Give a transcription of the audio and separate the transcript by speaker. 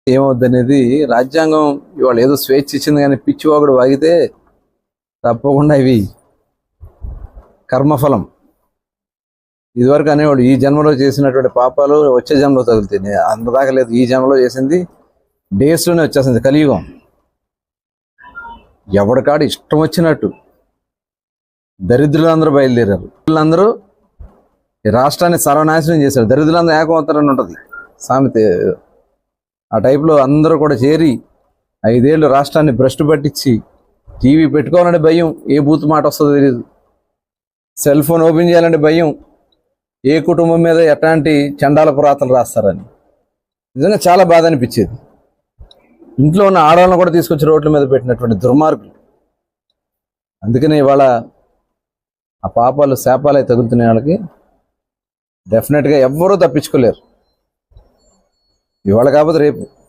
Speaker 1: ఏమవుద్దనేది రాజ్యాంగం ఇవాళ ఏదో స్వేచ్ఛ ఇచ్చింది, కానీ పిచ్చివాగుడు వాగితే తప్పకుండా ఇవి కర్మఫలం. ఇదివరకు అనేవాడు ఈ జన్మలో చేసినటువంటి పాపాలు వచ్చే జన్మలో తగులుతాయి. అంతదాకా లేదు, ఈ జన్మలో చేసింది డేస్లోనే వచ్చేసింది. కలియుగం ఎవడికాడు ఇష్టం వచ్చినట్టు దరిద్రులందరూ బయలుదేరారు. వీళ్ళందరూ ఈ రాష్ట్రాన్ని సర్వనాశనం చేశారు. దరిద్రులందరూ ఏకమవుతారని ఉంటుంది సామెత. ఆ టైప్లో అందరూ కూడా చేరి 5 ఏళ్ళు రాష్ట్రాన్ని భ్రష్టు పట్టించి టీవీ పెట్టుకోవాలంటే భయం, ఏ బూత్ మాట వస్తుందో తెలియదు. సెల్ ఫోన్ ఓపెన్ చేయాలంటే భయం, ఏ కుటుంబం మీద ఎట్లాంటి చండాల పురాతలు రాస్తారని. నిజంగా చాలా బాధ అనిపించేది. ఇంట్లో ఉన్న ఆడవాళ్ళని కూడా తీసుకొచ్చి రోడ్ల మీద పెట్టినటువంటి దుర్మార్గులు. అందుకనే ఇవాళ ఆ పాపాలు శాపాలే తగులుతున్న వాళ్ళకి డెఫినెట్గా ఎవ్వరూ తప్పించుకోలేరు. ఇవాళ కాకపోతే రేపు